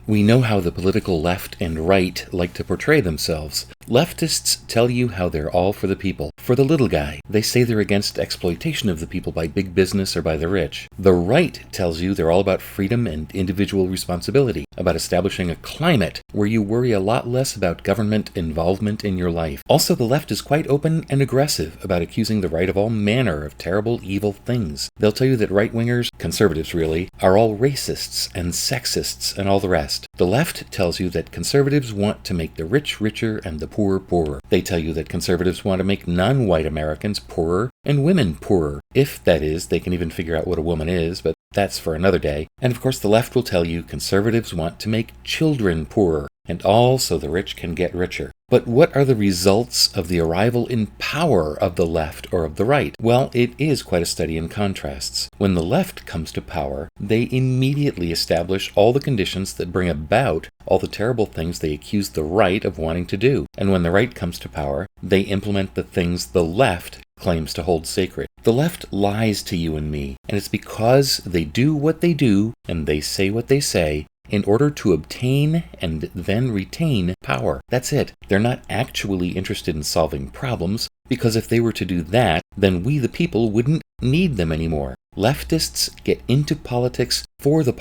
We know how the political left and right like to portray themselves. Leftists tell you how they're all for the people, for the little guy. They say they're against exploitation of the people by big business or by the rich. The right tells you they're all about freedom and individual responsibility, about establishing a climate where you worry a lot less about government involvement in your life. Also, the left is quite open and aggressive about accusing the right of all manner of terrible, evil things. They'll tell you that right-wingers, conservatives really, are all racists and sexists and all the rest. The left tells you that conservatives want to make the rich richer and the poor poorer. They tell you that conservatives want to make non-white Americans poorer and women poorer, if, that is, they can even figure out what a woman is, but that's for another day. And of course the left will tell you conservatives want to make children poorer, and all so the rich can get richer. But what are the results of the arrival in power of the left or of the right? Well, it is quite a study in contrasts. When the left comes to power, they immediately establish all the conditions that bring about all the terrible things they accuse the right of wanting to do. And when the right comes to power, they implement the things the left claims to hold sacred. The left lies to you and me, and it's because they do what they do and they say what they say in order to obtain and then retain power. That's it. They're not actually interested in solving problems, because if they were to do that, then we the people wouldn't need them anymore. Leftists get into politics, for the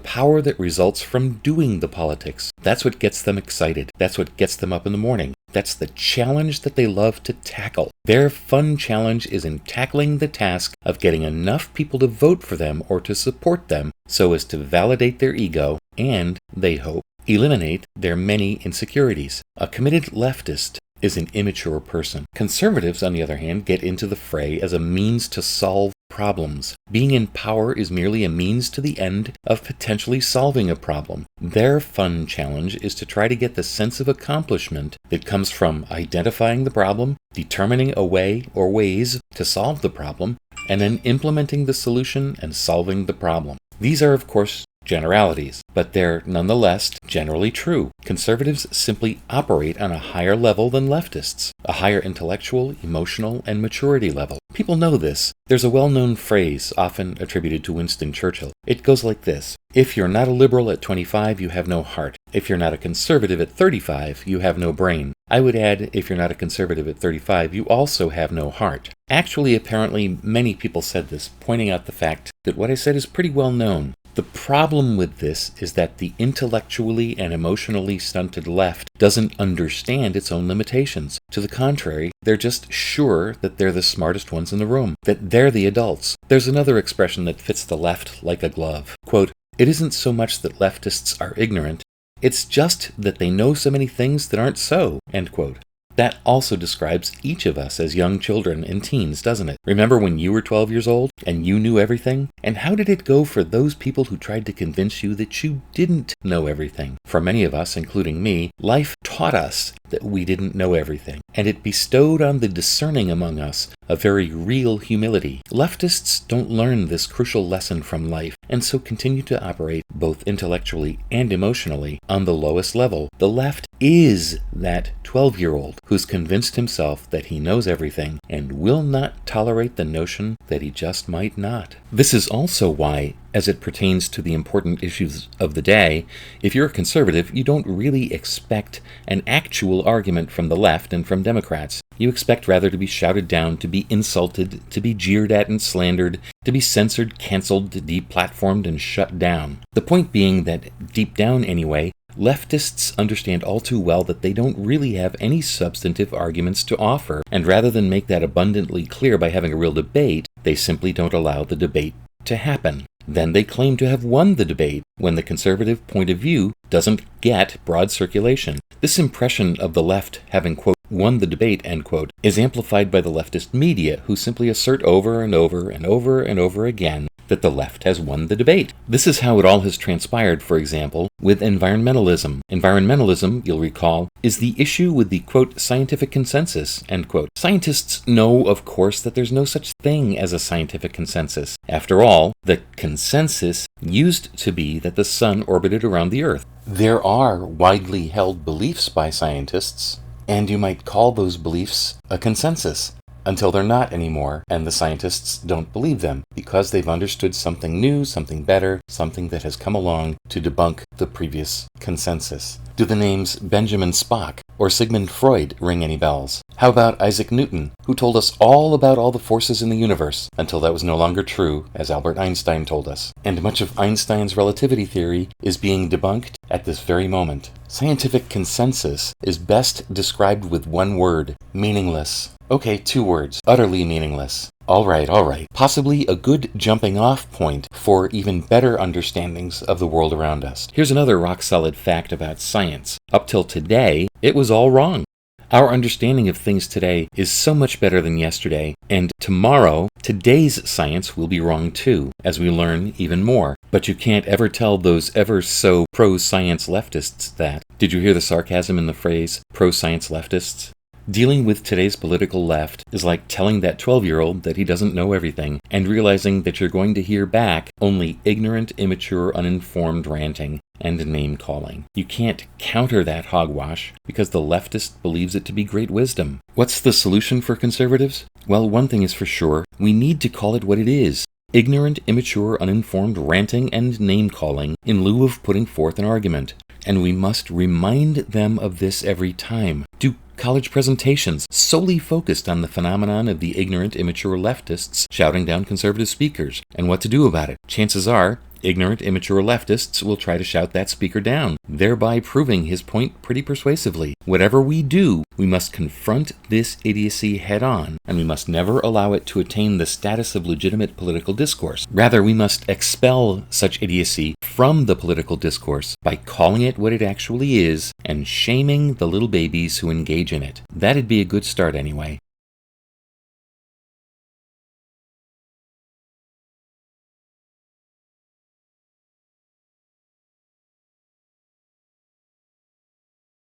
power that results from doing the politics. That's what gets them excited. That's what gets them up in the morning. That's the challenge that they love to tackle. Their fun challenge is in tackling the task of getting enough people to vote for them or to support them so as to validate their ego and, they hope, eliminate their many insecurities. A committed leftist is an immature person. Conservatives, on the other hand, get into the fray as a means to solve problems. Being in power is merely a means to the end of potentially solving a problem. Their fun challenge is to try to get the sense of accomplishment that comes from identifying the problem, determining a way or ways to solve the problem, and then implementing the solution and solving the problem. These are, of course, generalities, but they're nonetheless generally true. Conservatives simply operate on a higher level than leftists, a higher intellectual, emotional, and maturity level. People know this. There's a well-known phrase often attributed to Winston Churchill. It goes like this: if you're not a liberal at 25, you have no heart. If you're not a conservative at 35, you have no brain. I would add, if you're not a conservative at 35, you also have no heart. Actually, apparently, many people said this, pointing out the fact that what I said is pretty well known. The problem with this is that the intellectually and emotionally stunted left doesn't understand its own limitations. To the contrary, they're just sure that they're the smartest ones in the room, that they're the adults. There's another expression that fits the left like a glove. Quote, "It isn't so much that leftists are ignorant, it's just that they know so many things that aren't so." End quote. That also describes each of us as young children and teens, doesn't it? Remember when you were 12 years old and you knew everything? And how did it go for those people who tried to convince you that you didn't know everything? For many of us, including me, life taught us that we didn't know everything, and it bestowed on the discerning among us a very real humility. Leftists don't learn this crucial lesson from life, and so continue to operate, both intellectually and emotionally, on the lowest level. The left is that 12-year-old who's convinced himself that he knows everything and will not tolerate the notion that he just might not. This is also why, as it pertains to the important issues of the day, if you're a conservative, you don't really expect an actual argument from the left and from Democrats. You expect rather to be shouted down, to be insulted, to be jeered at and slandered, to be censored, canceled, deplatformed, and shut down. The point being that, deep down anyway, leftists understand all too well that they don't really have any substantive arguments to offer, and rather than make that abundantly clear by having a real debate, they simply don't allow the debate to happen. Then they claim to have won the debate when the conservative point of view doesn't get broad circulation. This impression of the left having, quote, won the debate, end quote, is amplified by the leftist media, who simply assert over and over and over and over again that the left has won the debate. This is how it all has transpired, for example, with environmentalism. Environmentalism, you'll recall, is the issue with the, quote, scientific consensus, end quote. Scientists know, of course, that there's no such thing as a scientific consensus. After all, the consensus used to be that the sun orbited around the Earth. There are widely held beliefs by scientists, and you might call those beliefs a consensus. until they're not anymore, and the scientists don't believe them because they've understood something new, something better, something that has come along to debunk the previous consensus. Do the names Benjamin Spock or Sigmund Freud ring any bells? How about Isaac Newton, who told us all about all the forces in the universe until that was no longer true, as Albert Einstein told us? And much of Einstein's relativity theory is being debunked at this very moment. Scientific consensus is best described with one word: meaningless. Okay, 2 words: utterly meaningless. All right. Possibly a good jumping-off point for even better understandings of the world around us. Here's another rock-solid fact about science. Up till today, it was all wrong. Our understanding of things today is so much better than yesterday, and tomorrow, today's science will be wrong too, as we learn even more. But you can't ever tell those ever-so pro-science leftists that. Did you hear the sarcasm in the phrase, pro-science leftists? Dealing with today's political left is like telling that 12-year-old that he doesn't know everything and realizing that you're going to hear back only ignorant, immature, uninformed ranting and name-calling. You can't counter that hogwash because the leftist believes it to be great wisdom. What's the solution for conservatives? Well, one thing is for sure: we need to call it what it is. Ignorant, immature, uninformed ranting and name-calling in lieu of putting forth an argument. And we must remind them of this every time. Do college presentations solely focused on the phenomenon of the ignorant, immature leftists shouting down conservative speakers and what to do about it. Chances are, ignorant, immature leftists will try to shout that speaker down, thereby proving his point pretty persuasively. Whatever we do, we must confront this idiocy head-on, and we must never allow it to attain the status of legitimate political discourse. Rather, we must expel such idiocy from the political discourse by calling it what it actually is and shaming the little babies who engage in it. That'd be a good start anyway.